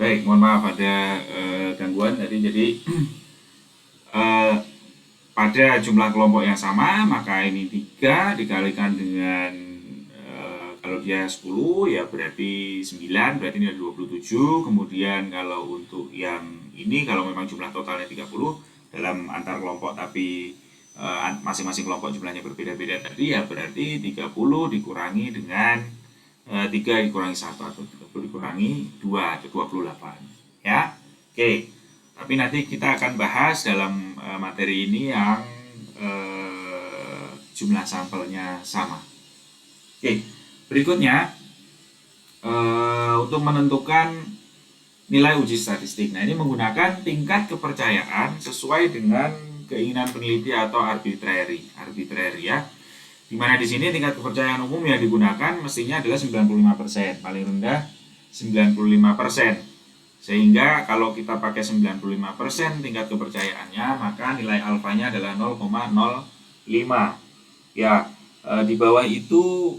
Baik, mohon maaf ada gangguan tadi. Jadi eh, pada jumlah kelompok yang sama, maka ini 3 dikalikan dengan kalau dia 10 ya berarti 9, berarti ini ada 27. Kemudian kalau untuk yang ini, kalau memang jumlah totalnya 30 dalam antar kelompok tapi masing-masing kelompok jumlahnya berbeda-beda tadi, ya berarti 30 dikurangi dengan 3 dikurangi 1 atau 30 dikurangi 2 atau 28 ya. Oke, tapi nanti kita akan bahas dalam materi ini yang jumlah sampelnya sama. Oke, berikutnya untuk menentukan nilai uji statistik. Nah, ini menggunakan tingkat kepercayaan sesuai dengan keinginan peneliti atau arbitrary ya. Dimana di sini tingkat kepercayaan umum yang digunakan mestinya adalah 95%, paling rendah 95%. Sehingga kalau kita pakai 95% tingkat kepercayaannya, maka nilai alfanya adalah 0,05. Ya, di bawah itu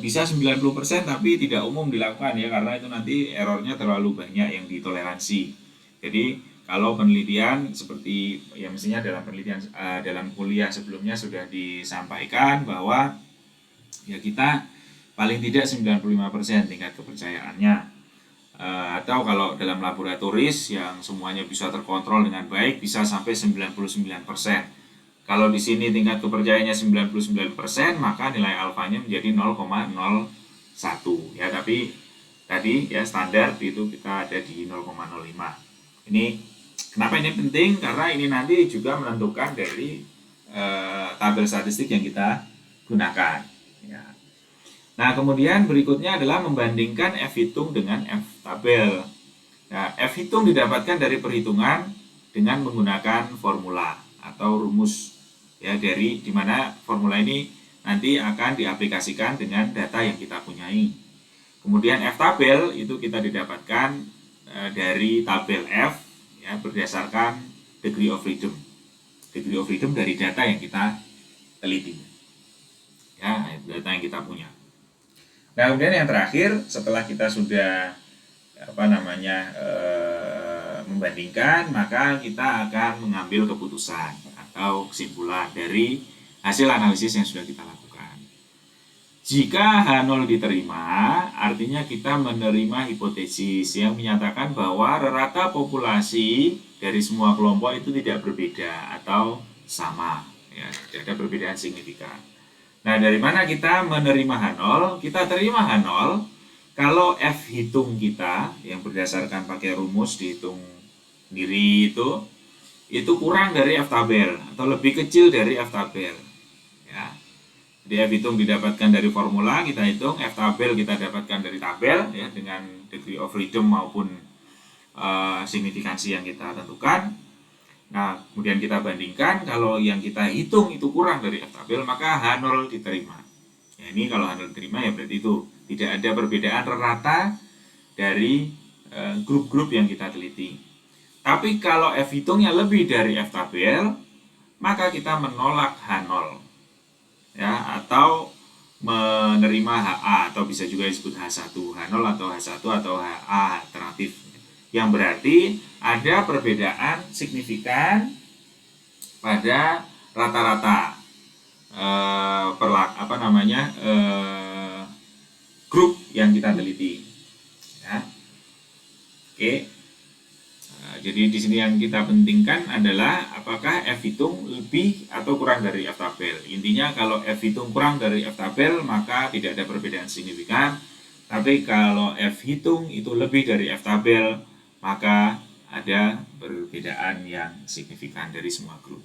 bisa 90% tapi tidak umum dilakukan ya, karena itu nanti errornya terlalu banyak yang ditoleransi. Jadi kalau penelitian seperti ya mestinya dalam penelitian dalam kuliah sebelumnya sudah disampaikan bahwa ya kita paling tidak 95% tingkat kepercayaannya. Atau kalau dalam laboratoris yang semuanya bisa terkontrol dengan baik bisa sampai 99%. Kalau di sini tingkat kepercayaannya 99%, maka nilai alfanya menjadi 0,01 ya, tapi tadi ya standar itu kita ada di 0,05. Ini kenapa ini penting? Karena ini nanti juga menentukan dari tabel statistik yang kita gunakan ya. Nah, kemudian berikutnya adalah membandingkan F hitung dengan F tabel. Nah, F hitung didapatkan dari perhitungan dengan menggunakan formula atau rumus ya, dari dimana formula ini nanti akan diaplikasikan dengan data yang kita punyai. Kemudian F tabel itu kita didapatkan dari tabel F ya, berdasarkan degree of freedom dari data yang kita teliti ya, data yang kita punya. Nah, kemudian yang terakhir setelah kita sudah membandingkan, maka kita akan mengambil keputusan atau kesimpulan dari hasil analisis yang sudah kita lakukan. Jika H0 diterima, artinya kita menerima hipotesis yang menyatakan bahwa rata populasi dari semua kelompok itu tidak berbeda atau sama, ya, tidak ada perbedaan signifikan. Nah, dari mana kita menerima H0? Kita terima H0 kalau F hitung kita yang berdasarkan pakai rumus dihitung sendiri itu kurang dari F tabel atau lebih kecil dari F tabel ya. Jadi F hitung didapatkan dari formula, kita hitung. F tabel kita dapatkan dari tabel ya, dengan degree of freedom maupun signifikansi yang kita tentukan. Nah, kemudian kita bandingkan, kalau yang kita hitung itu kurang dari F tabel, maka H0 diterima ya. Ini kalau H0 diterima ya berarti itu tidak ada perbedaan rata dari grup-grup yang kita teliti. Tapi kalau F hitungnya lebih dari F tabel, maka kita menolak H0 ya, atau menerima HA, atau bisa juga disebut H1, H0 atau H1 atau HA alternatif, yang berarti ada perbedaan signifikan pada rata-rata grup yang kita teliti ya. Oke. Jadi di sini yang kita pentingkan adalah apakah F hitung lebih atau kurang dari F tabel. Intinya kalau F hitung kurang dari F tabel, maka tidak ada perbedaan signifikan. Tapi kalau F hitung itu lebih dari F tabel, maka ada perbedaan yang signifikan dari semua grup.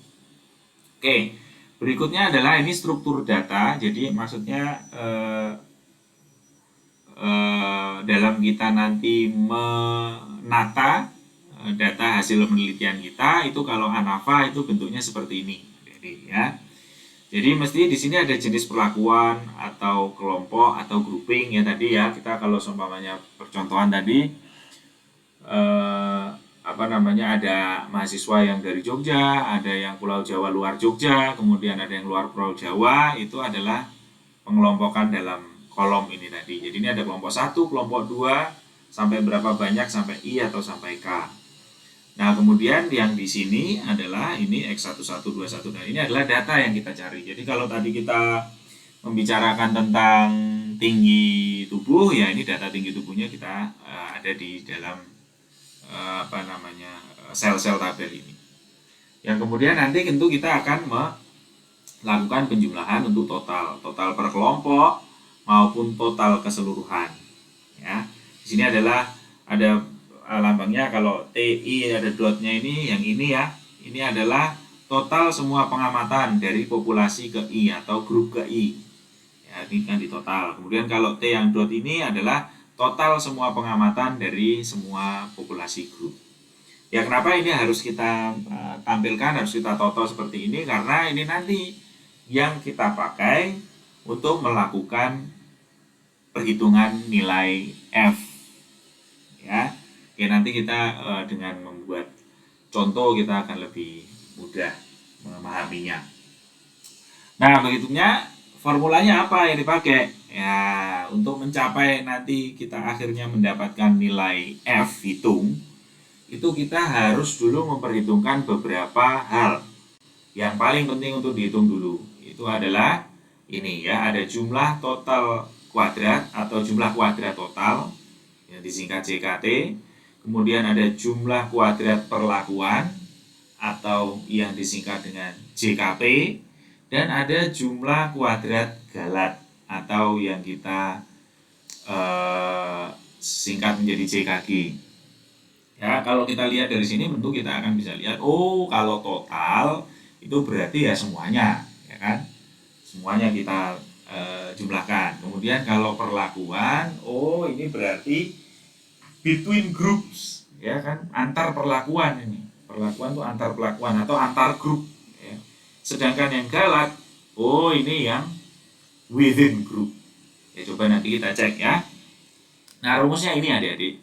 Oke, berikutnya adalah ini struktur data. Jadi maksudnya dalam kita nanti menata data hasil penelitian kita itu, kalau ANAVA itu bentuknya seperti ini. Jadi mesti di sini ada jenis perlakuan atau kelompok atau grouping ya tadi ya. Kita kalau seumpamanya percontohan tadi ada mahasiswa yang dari Jogja, ada yang Pulau Jawa luar Jogja, kemudian ada yang luar Pulau Jawa, itu adalah pengelompokan dalam kolom ini tadi. Jadi ini ada kelompok 1, kelompok 2, sampai berapa banyak, sampai I atau sampai K. Nah, kemudian yang di sini adalah ini X1121, dan ini adalah data yang kita cari. Jadi kalau tadi kita membicarakan tentang tinggi tubuh, ya ini data tinggi tubuhnya kita ada di dalam sel-sel tabel ini. Yang kemudian nanti tentu kita akan melakukan penjumlahan untuk total per kelompok maupun total keseluruhan. Ya, di sini adalah ada lambangnya, kalau TI ada dotnya ini, yang ini ya, ini adalah total semua pengamatan dari populasi ke I atau grup ke I. Ya, ini kan di total. Kemudian kalau T yang dot ini adalah total semua pengamatan dari semua populasi grup. Ya, kenapa ini harus kita tampilkan, harus kita total seperti ini? Karena ini nanti yang kita pakai untuk melakukan perhitungan nilai F. Ya, oke, nanti kita dengan membuat contoh kita akan lebih mudah memahaminya. Nah, berikutnya formulanya apa yang dipakai? Ya, untuk mencapai nanti kita akhirnya mendapatkan nilai F hitung, itu kita harus dulu memperhitungkan beberapa hal. Yang paling penting untuk dihitung dulu itu adalah ini ya, ada jumlah total kuadrat atau jumlah kuadrat total yang disingkat JKT. Kemudian ada jumlah kuadrat perlakuan atau yang disingkat dengan JKP, dan ada jumlah kuadrat galat atau yang kita singkat menjadi JKG. Ya, kalau kita lihat dari sini tentu kita akan bisa lihat, oh kalau total itu berarti ya semuanya, ya kan? Semuanya kita jumlahkan. Kemudian kalau perlakuan, oh ini berarti between groups, ya kan? Antar perlakuan ini. Perlakuan itu antar perlakuan atau antar grup, ya. Sedangkan yang galat, oh ini yang within group. Ya, coba nanti kita cek ya. Nah, rumusnya ini adik-adik.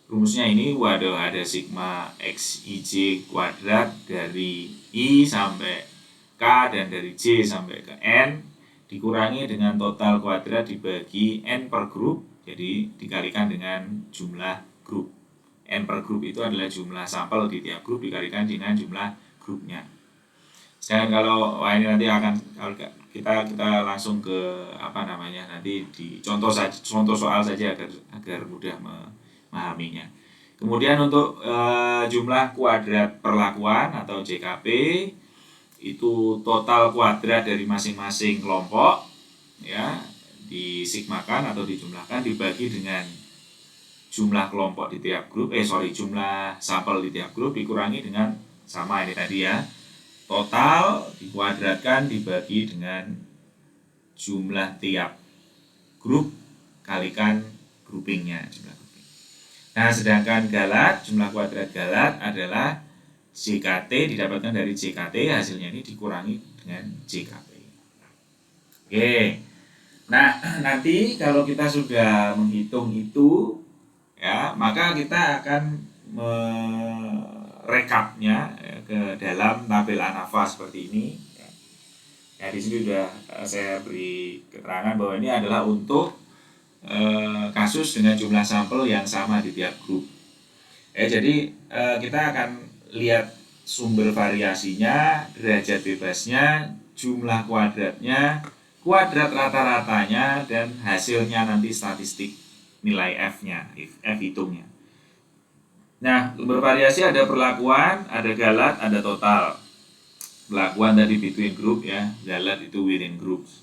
Rumusnya ini ada sigma XIJ kuadrat dari I sampai K dan dari J sampai ke N dikurangi dengan total kuadrat dibagi N per grup, jadi dikalikan dengan jumlah grup. N per grup itu adalah jumlah sampel di tiap grup dikalikan dengan jumlah grupnya. Sedangkan kalau ini nanti akan kita langsung ke nanti di contoh soal saja agar mudah memahaminya. Kemudian untuk jumlah kuadrat perlakuan atau JKP itu total kuadrat dari masing-masing kelompok, ya, disigmakan atau dijumlahkan dibagi dengan jumlah kelompok di tiap grup, jumlah sampel di tiap grup dikurangi dengan sama ini tadi ya, total dikuadratkan dibagi dengan jumlah tiap grup kalikan groupingnya, jumlah grouping. Nah, sedangkan galat, jumlah kuadrat galat adalah JKT didapatkan dari JKT, hasilnya ini dikurangi dengan JKP. Oke. Nah, nanti kalau kita sudah menghitung itu, ya, maka kita akan merekapnya ke dalam tabel ANAFA seperti ini. Ya, di sini sudah saya beri keterangan bahwa ini adalah untuk kasus dengan jumlah sampel yang sama di tiap grup. Jadi kita akan lihat sumber variasinya, derajat bebasnya, jumlah kuadratnya, kuadrat rata-ratanya, dan hasilnya nanti statistik nilai F-nya, F hitungnya. Nah, sumber variasi ada perlakuan, ada galat, ada total. Perlakuan tadi between group ya, galat itu within groups.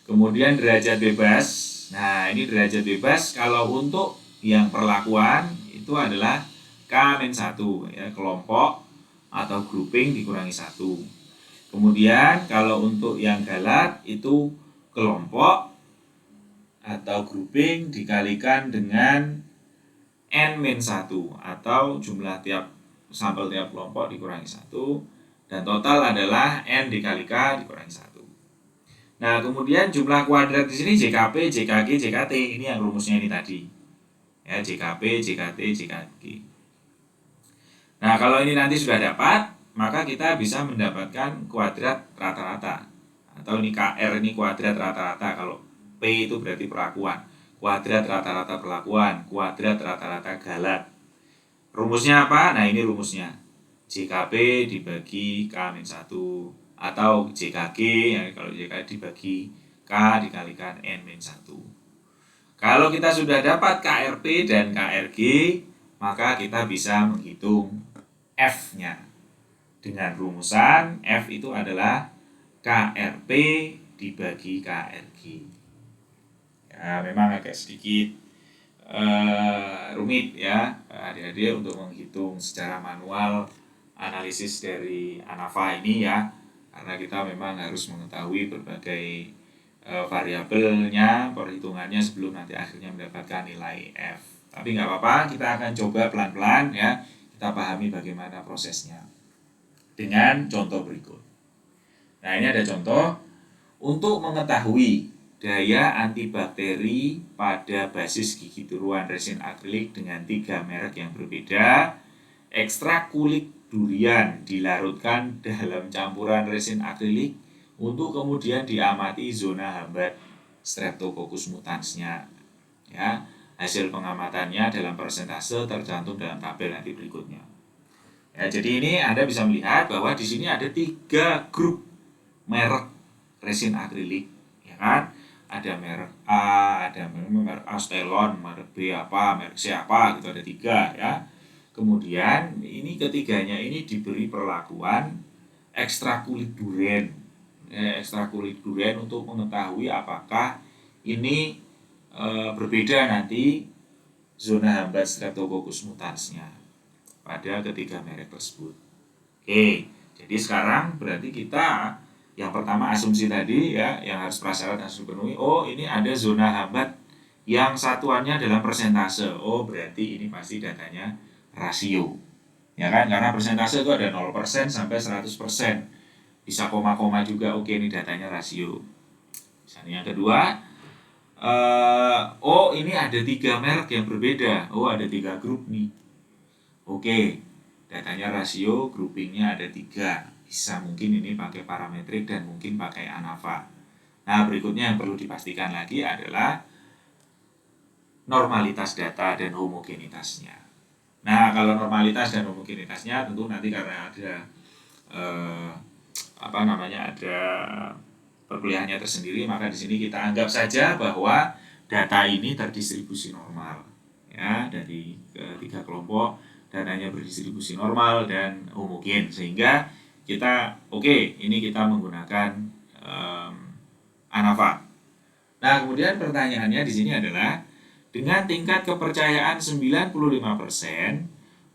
Kemudian derajat bebas. Nah, ini derajat bebas kalau untuk yang perlakuan itu adalah K-1 ya, kelompok atau grouping dikurangi 1. Kemudian kalau untuk yang galat itu kelompok atau grouping dikalikan dengan N-1 atau jumlah tiap sampel tiap kelompok dikurangi 1, dan total adalah N dikalikan dikurangi 1. Nah, kemudian jumlah kuadrat di sini JKP, JKG, JKT, ini yang rumusnya ini tadi. Ya, JKP, JKT, JKG. Nah, kalau ini nanti sudah dapat, maka kita bisa mendapatkan kuadrat rata-rata. Atau ini KR ini kuadrat rata-rata, kalau P itu berarti perlakuan. kuadrat rata-rata perlakuan, kuadrat rata-rata galat. Rumusnya apa? Nah, ini rumusnya. JKP dibagi K-1 atau JKG, ya, kalau JKG dibagi K dikalikan N-1. Kalau kita sudah dapat KRP dan KRG, maka kita bisa menghitung F-nya. Dengan rumusan F itu adalah KRP dibagi KRG. Ya, memang agak sedikit rumit ya adik-adik untuk menghitung secara manual analisis dari ANAFA ini ya, karena kita memang harus mengetahui berbagai variabelnya, perhitungannya sebelum nanti akhirnya mendapatkan nilai F. Tapi nggak apa-apa, kita akan coba pelan-pelan ya, kita pahami bagaimana prosesnya dengan contoh berikut. Nah, ini ada contoh untuk mengetahui daya antibakteri pada basis gigi tiruan resin akrilik dengan 3 merek yang berbeda. Ekstrak kulit durian dilarutkan dalam campuran resin akrilik untuk kemudian diamati zona hambat Streptococcus mutans-nya. Ya, hasil pengamatannya dalam persentase tercantum dalam tabel nanti berikutnya. Ya, jadi ini Anda bisa melihat bahwa di sini ada 3 grup merek resin akrilik, ya kan? Ada merek A, ada merek Astelon, merek B apa, merek C apa, gitu, ada 3 ya. Kemudian ini ketiganya ini diberi perlakuan ekstrak kulit durian, ekstrak kulit durian untuk mengetahui apakah ini berbeda nanti zona hambat Streptococcus mutans-nya pada ketiga merek tersebut. Oke, jadi sekarang berarti kita yang pertama asumsi tadi ya, yang harus prasyarat harus dipenuhi. Oh, ini ada zona hambat yang satuannya dalam persentase. Oh, berarti ini pasti datanya rasio. Ya kan? Karena persentase itu ada 0% sampai 100%. Bisa koma-koma juga. Oke, ini datanya rasio. Misalnya yang kedua, oh ini ada 3 merek yang berbeda. Oh, ada 3 grup nih. Oke, datanya rasio, groupingnya ada 3. Bisa mungkin ini pakai parametrik dan mungkin pakai ANAFA. Nah, berikutnya yang perlu dipastikan lagi adalah normalitas data dan homogenitasnya. Nah, kalau normalitas dan homogenitasnya tentu nanti karena ada ada perkuliahannya tersendiri, maka di sini kita anggap saja bahwa data ini terdistribusi normal ya, dari ketiga kelompok datanya berdistribusi normal dan homogen, sehingga kita ini kita menggunakan ANAFA. Nah, kemudian pertanyaannya di sini adalah dengan tingkat kepercayaan 95%,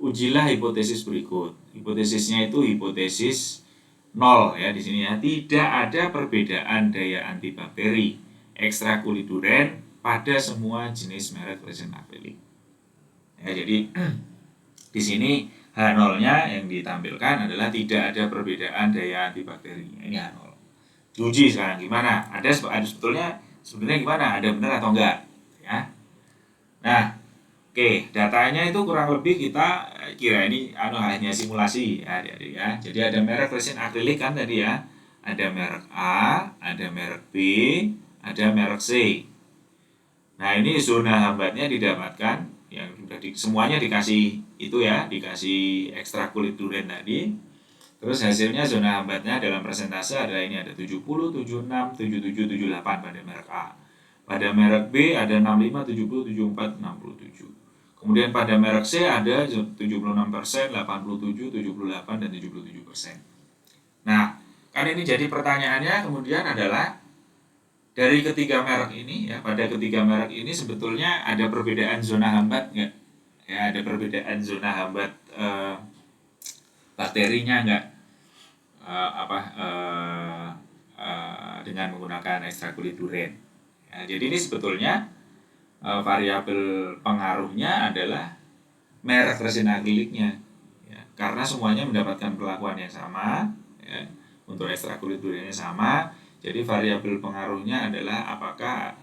ujilah hipotesis berikut. Hipotesisnya itu hipotesis 0 ya di sini ya. Tidak ada perbedaan daya antibakteri ekstrak kulit durian pada semua jenis merek resin akrilik. Ya, jadi di sini H0-nya yang ditampilkan adalah tidak ada perbedaan daya antibakteri. Ini H0. Diuji sekarang gimana? Ada sebetulnya gimana? Ada benar atau enggak? Ya. Nah, datanya itu kurang lebih kita kira ini hanya simulasi ya, adik-adik ya. Jadi ada merek resin akrilik kan tadi ya. Ada merek A, ada merek B, ada merek C. Nah, ini zona hambatnya didapatkan yang sudah semuanya dikasih itu ya, dikasih ekstrak kulit durian tadi. Terus hasilnya zona hambatnya dalam persentase ada 70, 76, 77, 78 pada merek A. Pada merek B ada 65, 70, 74, 67. Kemudian pada merek C ada 76%, 87, 78, dan 77%. Nah, kan ini jadi pertanyaannya kemudian adalah dari ketiga merek ini ya, pada ketiga merek ini sebetulnya ada perbedaan zona hambat nggak? Ya, ada perbedaan zona hambat bakterinya nggak? Dengan menggunakan ekstrak kulit durian. Ya, jadi ini sebetulnya variabel pengaruhnya adalah merek resin akriliknya. Ya, karena semuanya mendapatkan perlakuan yang sama, ya, untuk ekstrak kulit duriannya sama. Jadi variabel pengaruhnya adalah apakah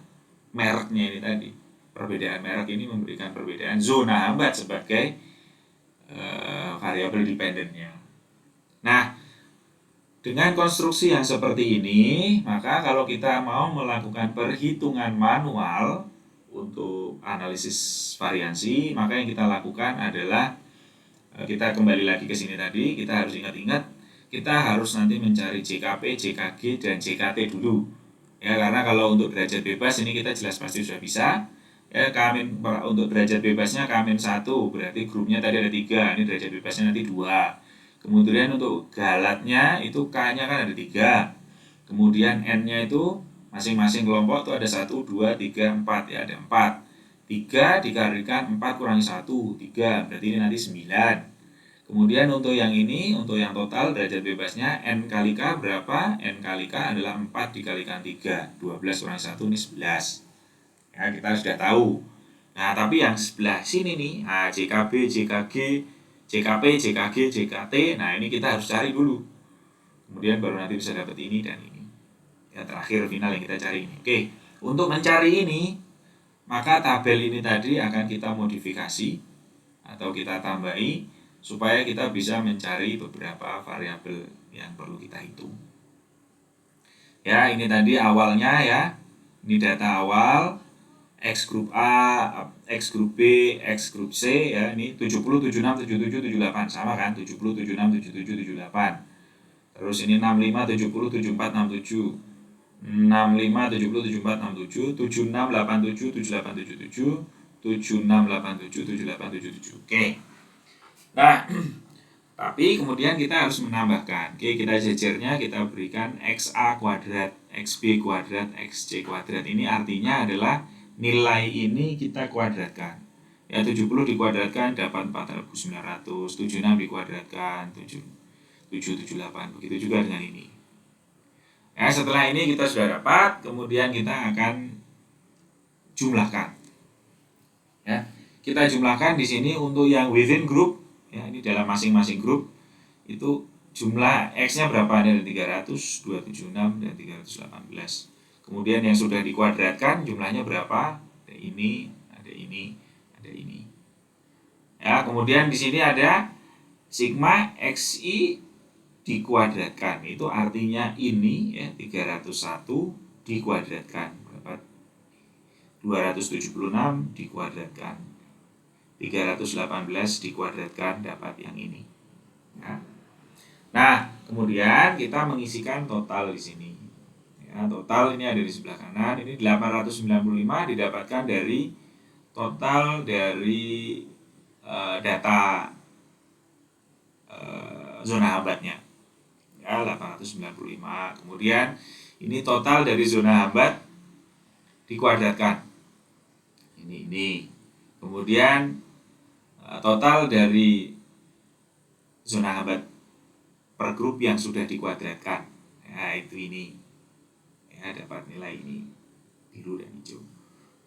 mereknya ini tadi, perbedaan merek ini memberikan perbedaan zona hambat sebagai variabel dependennya. Nah, dengan konstruksi yang seperti ini, maka kalau kita mau melakukan perhitungan manual untuk analisis variansi, maka yang kita lakukan adalah kita kembali lagi ke sini tadi, kita harus ingat-ingat, kita harus nanti mencari JKP, JKG, dan JKT dulu. Ya, karena kalau untuk derajat bebas ini kita jelas pasti sudah bisa. Ya, untuk derajat bebasnya K-1, berarti grupnya tadi ada 3, ini derajat bebasnya nanti 2. Kemudian untuk galatnya itu K-nya kan ada 3. Kemudian N-nya itu masing-masing kelompok itu ada 1, 2, 3, 4, ya ada 4. 3 dikalikan 4 kurangi 1, 3, berarti ini nanti 9. Kemudian untuk yang ini, untuk yang total derajat bebasnya N kali K berapa? N kali K adalah 4 dikalikan 3, 12 kurangi 1 ini 11. Ya, kita sudah tahu. Nah, tapi yang sebelah sini nih, JKB, JKG, JKP, JKG, JKT, nah ini kita harus cari dulu. Kemudian baru nanti bisa dapat ini dan ini. Ya, terakhir final yang kita cari ini. Oke, untuk mencari ini, maka tabel ini tadi akan kita modifikasi atau kita tambahi supaya kita bisa mencari beberapa variabel yang perlu kita hitung. Ya, ini tadi awalnya ya. Ini data awal. X grup A, X grup B, X grup C, ya ini 70, 76, 77, 78, sama kan, 70, 76, 77, 78. Terus ini 65, 70, 74, 67, 65, 70, 74, 67, 76, 87, 78, 77, 76, 87, 78, 77. Oke. Nah, tapi kemudian kita harus menambahkan. Oke, kita jejernya kita berikan XA kuadrat, XB kuadrat, XC kuadrat. Ini artinya adalah nilai ini kita kuadratkan. Ya, 70 dikuadratkan dapat 4.900, 76 dikuadratkan 778. Begitu juga dengan ini. Ya, setelah ini kita sudah dapat, kemudian kita akan jumlahkan. Ya, kita jumlahkan di sini untuk yang within group, ya ini dalam masing-masing grup itu jumlah X-nya berapa? Ada 300, 276 dan 318. Kemudian yang sudah dikuadratkan jumlahnya berapa? Ada ini, ada ini, ada ini. Ya, kemudian di sini ada sigma XI dikuadratkan. Itu artinya ini ya 301 dikuadratkan berapa? 276 dikuadratkan. 318 dikuadratkan dapat yang ini. Ya. Nah, kemudian kita mengisikan total di sini. Ya, total ini ada di sebelah kanan. Ini 895 didapatkan dari total dari data zona hambatnya. Ya, 895. Kemudian ini total dari zona hambat dikuadratkan. Ini. Kemudian total dari zona hambat per grup yang sudah dikuadratkan. Ya, itu ini. Ya, dapat nilai ini biru dan hijau.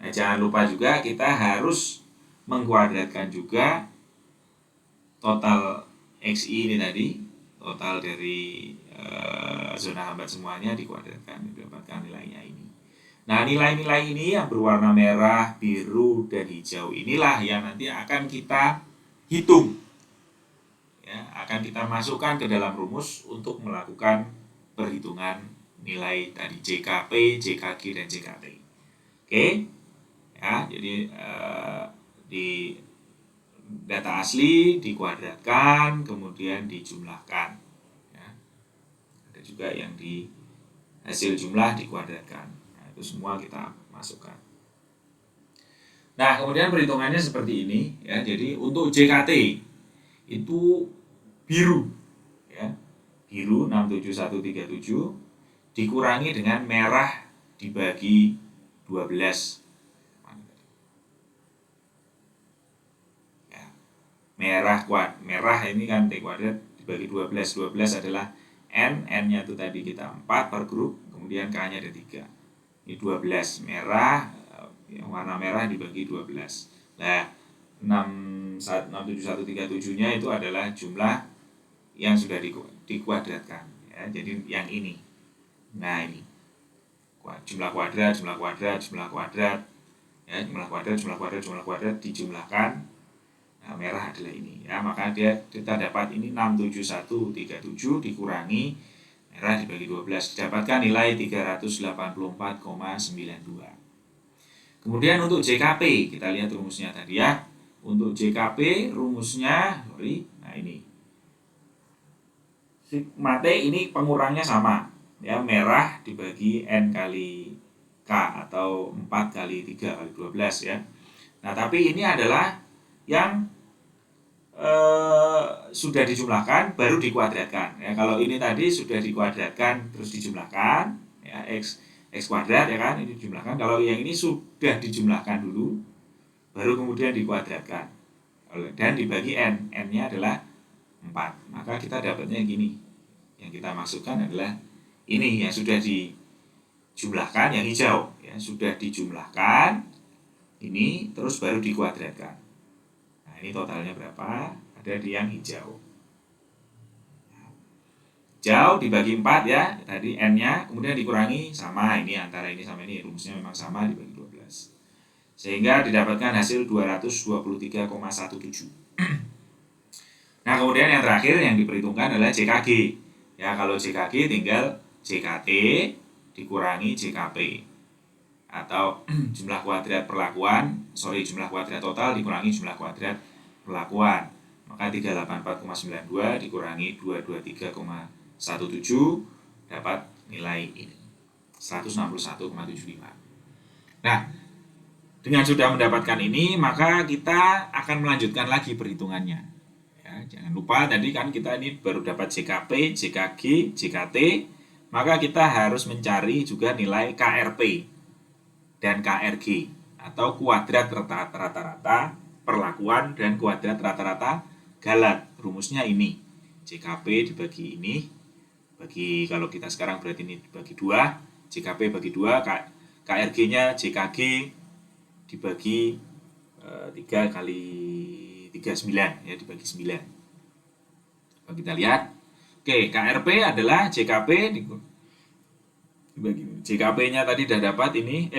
Nah, jangan lupa juga kita harus mengkuadratkan juga total XI ini tadi, total dari zona hambat semuanya dikuadratkan, didapatkan nilainya ini. Nah, nilai-nilai ini yang berwarna merah, biru, dan hijau inilah yang nanti akan kita hitung. Ya, akan kita masukkan ke dalam rumus untuk melakukan perhitungan nilai tadi JKP, JKG, dan JKT. Oke, ya jadi di data asli dikuadratkan, kemudian dijumlahkan. Ya. Ada juga yang di hasil jumlah dikuadratkan. Nah, itu semua kita masukkan. Nah, kemudian perhitungannya seperti ini. Ya, jadi untuk JKT itu biru, ya biru 67137 dikurangi dengan merah dibagi 12. Ya, merah ini kan T kuadrat dibagi 12. 12 adalah N-nya itu tadi kita 4 per grup, kemudian K-nya ada 3. Ini 12 merah, yang warna merah dibagi 12. Nah, 67137-nya itu adalah jumlah yang sudah dikuadratkan. Ya, jadi yang ini. Nah, ini jumlah kuadrat, jumlah kuadrat, jumlah kuadrat, ya jumlah kuadrat, jumlah kuadrat, jumlah kuadrat dijumlahkan. Nah, merah adalah ini. Ya, maka kita dapat ini 67137 dikurangi merah dibagi 12 didapatkan nilai 384,92. Kemudian untuk JKP, kita lihat rumusnya tadi ya. Untuk JKP rumusnya, nah ini. Sigma T ini pengurangnya sama. Ya, merah dibagi N kali K atau 4 kali 3 kali 12 ya. Nah, tapi ini adalah yang sudah dijumlahkan baru dikuadratkan ya. Kalau ini tadi sudah dikuadratkan terus dijumlahkan ya, x kuadrat ya kan, ini dijumlahkan. Kalau yang ini sudah dijumlahkan dulu baru kemudian dikuadratkan dan dibagi n-nya adalah 4, maka kita dapatnya gini. Yang kita masukkan adalah ini yang sudah dijumlahkan, yang hijau ya, sudah dijumlahkan ini terus baru dikuadratkan. Nah, ini totalnya berapa? Ada di yang hijau. Hijau dibagi 4 ya, tadi N-nya, kemudian dikurangi sama ini, antara ini sama ini, rumusnya memang sama, dibagi 12. Sehingga didapatkan hasil 223,17. Nah, kemudian yang terakhir yang diperhitungkan adalah JKG. Ya, kalau JKG tinggal JKT dikurangi JKP. Atau jumlah kuadrat jumlah kuadrat total dikurangi jumlah kuadrat perlakuan. Maka 384,92 dikurangi 223,17 dapat nilai ini 161,75. Nah, dengan sudah mendapatkan ini, maka kita akan melanjutkan lagi perhitungannya. Ya, jangan lupa tadi kan kita ini baru dapat JKP, JKG, JKT, maka kita harus mencari juga nilai KRP dan KRG atau kuadrat rata-rata perlakuan dan kuadrat rata-rata galat. Rumusnya ini, JKP dibagi ini, kalau kita sekarang berarti ini dibagi 2, JKP bagi 2, KRG-nya JKG dibagi 3 kali 39 ya, dibagi 9. Kalau kita lihat, oke, KRP adalah JKP dibagi JKP-nya tadi sudah dapat ini,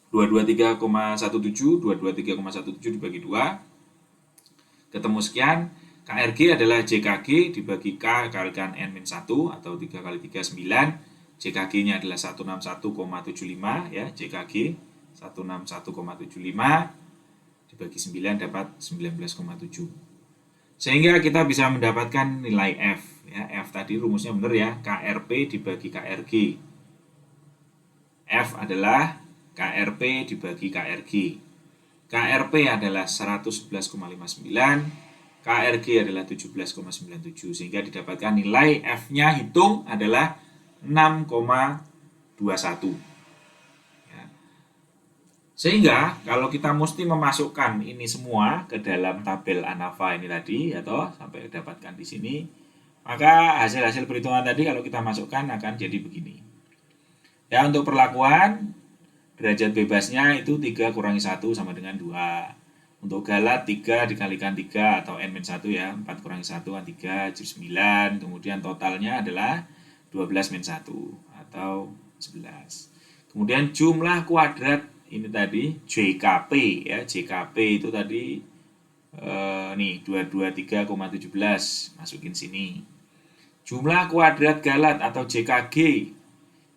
223,17 dibagi 2 ketemu sekian. KRG adalah JKG dibagi K kalikan N-1 atau 3 kali 3 9. JKG-nya adalah 161,75 ya, JKG 161,75 dibagi 9 dapat 19,7. Sehingga kita bisa mendapatkan nilai F ya. F tadi rumusnya benar ya, KRP dibagi KRG. F adalah KRP dibagi KRG. KRP adalah 111,59, KRG adalah 17,97, sehingga didapatkan nilai F-nya hitung adalah 6,21. Ya. Sehingga kalau kita mesti memasukkan ini semua ke dalam tabel ANAFA ini tadi, atau sampai dapatkan di sini, maka hasil-hasil perhitungan tadi kalau kita masukkan akan jadi begini. Ya, untuk perlakuan derajat bebasnya itu 3 kurangi 1 sama dengan 2. Untuk galat 3 dikalikan 3 atau N-1 ya, 4 kurangi 1 kan 3, jadi 9. Kemudian totalnya adalah 12-1 atau 11. Kemudian jumlah kuadrat ini tadi JKP ya, JKP itu tadi nih 223,17, masukin sini. Jumlah kuadrat galat atau JKG.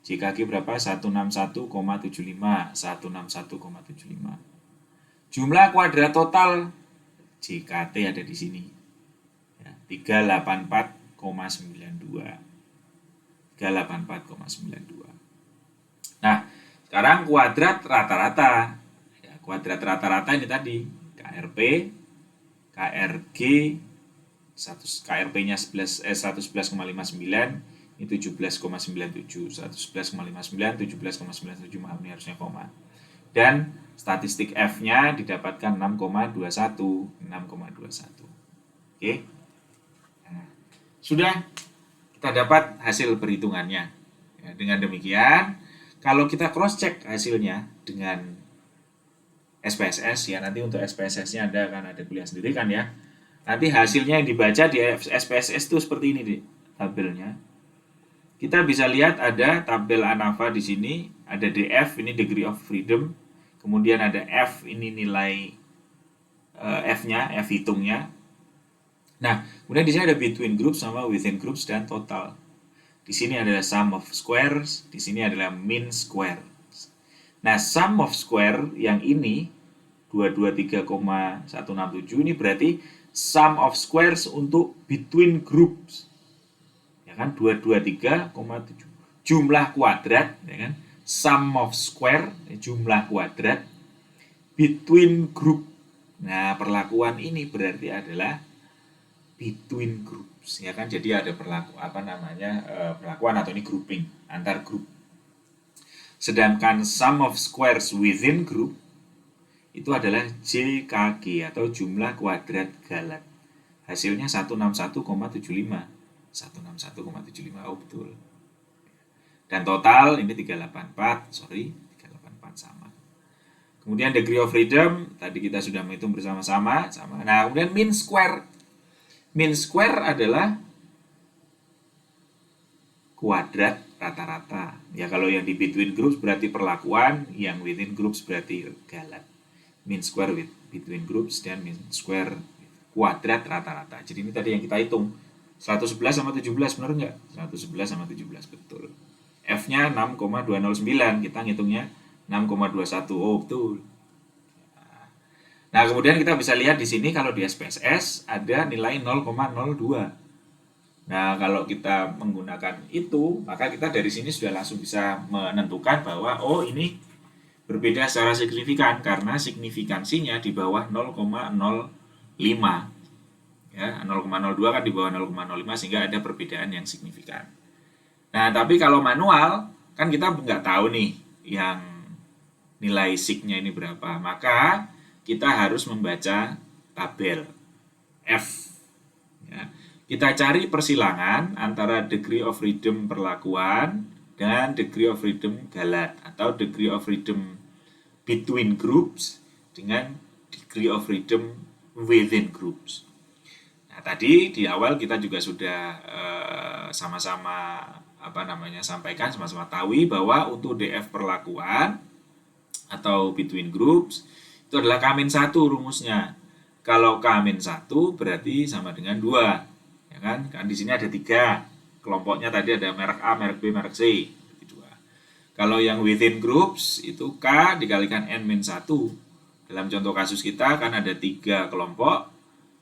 JKG berapa? 161,75. 161,75. Jumlah kuadrat total JKT ada di sini. Ya, 384,92. 384,92. Nah, sekarang kuadrat rata-rata. Ya, kuadrat rata-rata ini tadi KRP, KRG, KRP-nya 111,59, ini 17,97, 111,59, 17,97, maaf ini harusnya koma. Dan statistik F-nya didapatkan 6,21. Oke. Nah, sudah kita dapat hasil perhitungannya. Ya, dengan demikian, kalau kita cross check hasilnya dengan SPSS ya, nanti untuk SPSS-nya ada kuliah sendiri kan ya. Nanti hasilnya yang dibaca di SPSS itu seperti ini deh, tabelnya. Kita bisa lihat ada tabel ANAFA di sini, ada DF ini degree of freedom, kemudian ada F ini nilai F-nya, F hitungnya. Nah, kemudian di sini ada between groups sama within groups dan total. Di sini adalah sum of squares, di sini adalah mean squares. Nah, sum of square yang ini 223,167 ini berarti sum of squares untuk between groups. Ya kan 223,7 jumlah kuadrat ya kan sum of square jumlah kuadrat between group. Nah, perlakuan ini berarti adalah between groups ya kan. Jadi ada perlakuan atau ini grouping antar grup. Sedangkan sum of squares within group itu adalah JKG atau jumlah kuadrat galat. Hasilnya 161,75. 161,75. Oh, betul. Dan total ini 384 sama. Kemudian degree of freedom tadi kita sudah menghitung bersama-sama sama. Nah, kemudian mean square. Mean square adalah kuadrat rata-rata. Ya, kalau yang di between groups berarti perlakuan, yang within groups berarti galat. Mean square between groups dan mean square kuadrat rata-rata. Jadi ini tadi yang kita hitung 111 sama 17 benar nggak? 111 sama 17 betul. F-nya 6,209, kita ngitungnya 6,21. Oh, betul. Nah, kemudian kita bisa lihat di sini kalau di SPSS ada nilai 0,02. Nah, kalau kita menggunakan itu, maka kita dari sini sudah langsung bisa menentukan bahwa oh ini berbeda secara signifikan karena signifikansinya di bawah 0,05. Ya, 0,02 kan di bawah 0,05 sehingga ada perbedaan yang signifikan. Nah, tapi kalau manual kan kita nggak tahu nih yang nilai sig-nya ini berapa. Maka kita harus membaca tabel F. Ya. Kita cari persilangan antara degree of freedom perlakuan dan degree of freedom galat atau degree of freedom between groups dengan degree of freedom within groups. Nah, tadi di awal kita juga sudah sama-sama sampaikan, sama-sama tahu bahwa untuk DF perlakuan atau between groups itu adalah K-1 rumusnya. Kalau K-1 berarti sama dengan 2. Ya kan? Kan di sini ada 3. Kelompoknya tadi ada merek A, merek B, merek C. Kalau yang within groups itu K dikalikan N-1. Dalam contoh kasus kita kan ada 3 kelompok,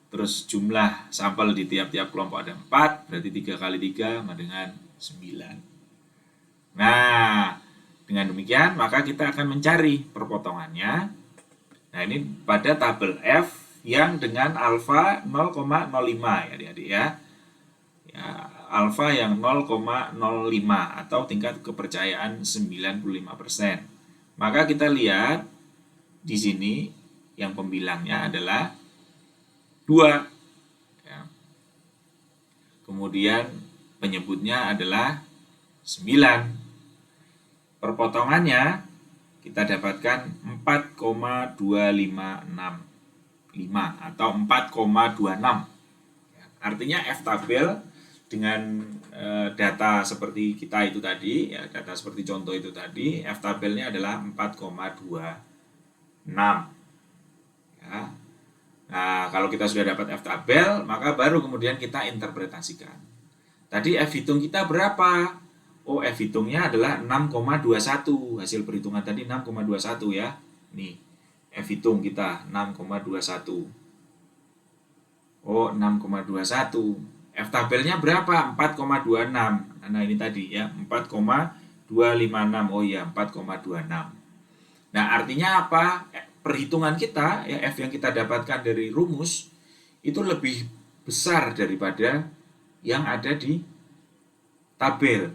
terus jumlah sampel di tiap-tiap kelompok ada 4, berarti 3 kali 3 sama dengan 9. Nah, dengan demikian maka kita akan mencari perpotongannya. Nah, ini pada tabel F yang dengan alfa 0,05 ya adik-adik ya. Ya, alfa yang 0,05 atau tingkat kepercayaan 95%. Maka kita lihat di sini yang pembilangnya adalah 2. Ya. Kemudian penyebutnya adalah 9. Perpotongannya kita dapatkan 4,2565 atau 4,26. Ya, artinya F tabel dengan data seperti kita itu tadi, ya, data seperti contoh itu tadi, F tabelnya adalah 4,26. Ya. Nah, kalau kita sudah dapat F tabel, maka baru kemudian kita interpretasikan. Tadi F hitung kita berapa? Oh, F hitungnya adalah 6,21. Hasil perhitungan tadi 6,21 ya. Nih, F hitung kita 6,21. Oh, 6,21. F tabelnya berapa? 4,26. Nah, ini tadi ya, 4,256. Oh iya, 4,26. Nah, artinya apa? Perhitungan kita, ya F yang kita dapatkan dari rumus, itu lebih besar daripada yang ada di tabel.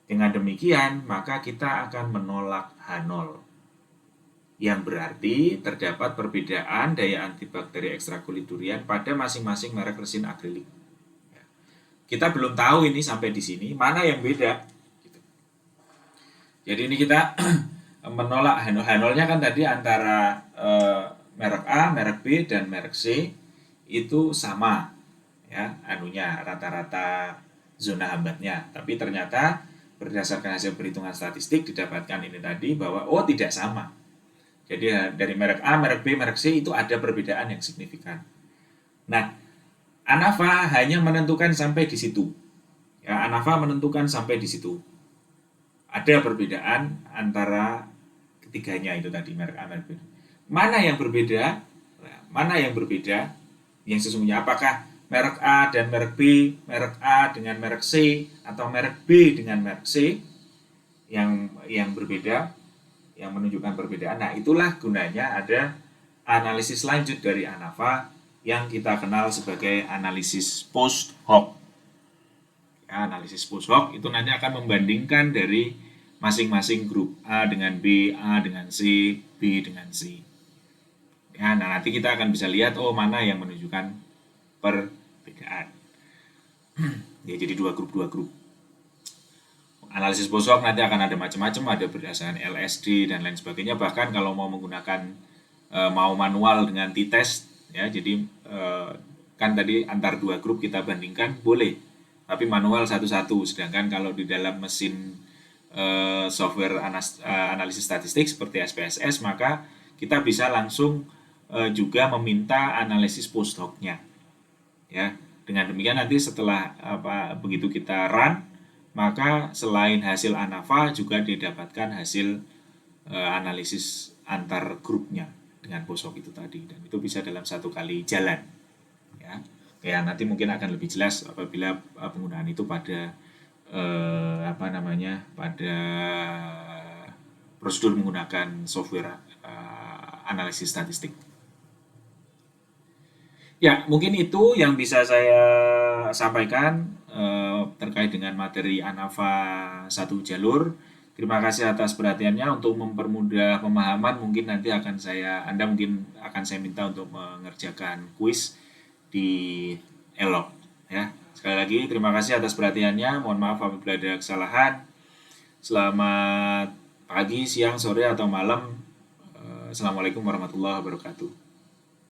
Dengan demikian, maka kita akan menolak H0. Yang berarti terdapat perbedaan daya antibakteri ekstrakulit durian pada masing-masing merek resin akrilik. Kita belum tahu ini sampai di sini mana yang beda. Jadi ini kita menolak H0-nya kan tadi antara merek A, merek B, dan merek C itu sama ya anunya rata-rata zona hambatnya. Tapi ternyata berdasarkan hasil perhitungan statistik didapatkan ini tadi bahwa oh tidak sama. Jadi dari merek A, merek B, merek C itu ada perbedaan yang signifikan. Nah, ANAFA hanya menentukan sampai di situ. Ya, ANAFA menentukan sampai di situ. Ada perbedaan antara ketiganya itu tadi, merek A, merek B. Mana yang berbeda? Nah, mana yang berbeda? Yang sesungguhnya apakah merek A dan merek B, merek A dengan merek C, atau merek B dengan merek C yang berbeda, yang menunjukkan perbedaan. Nah, itulah gunanya ada analisis lanjut dari ANAFA yang kita kenal sebagai analisis post hoc. Ya, analisis post hoc itu nanti akan membandingkan dari masing-masing grup A dengan B, A dengan C, B dengan C. Ya, nah nanti kita akan bisa lihat oh mana yang menunjukkan perbedaan. Ya, jadi dua grup. Analisis post hoc nanti akan ada macam-macam, ada berdasarkan LSD dan lain sebagainya. Bahkan kalau mau menggunakan mau manual dengan t-test, ya, jadi kan tadi antar dua grup kita bandingkan boleh, tapi manual satu-satu. Sedangkan kalau di dalam mesin software analisis statistik seperti SPSS, maka kita bisa langsung juga meminta analisis post hoc-nya. Ya, dengan demikian nanti setelah begitu kita run, maka selain hasil ANAFA juga didapatkan hasil analisis antar grupnya dengan post hoc itu tadi, dan itu bisa dalam satu kali jalan. Ya, nanti mungkin akan lebih jelas apabila penggunaan itu pada pada prosedur menggunakan software analisis statistik. Ya, mungkin itu yang bisa saya sampaikan terkait dengan materi ANAFA satu jalur. Terima kasih atas perhatiannya. Untuk mempermudah pemahaman, mungkin nanti Anda mungkin akan saya minta untuk mengerjakan kuis di Elok. Ya, sekali lagi terima kasih atas perhatiannya. Mohon maaf apabila ada kesalahan. Selamat pagi, siang, sore, atau malam. Assalamualaikum warahmatullahi wabarakatuh.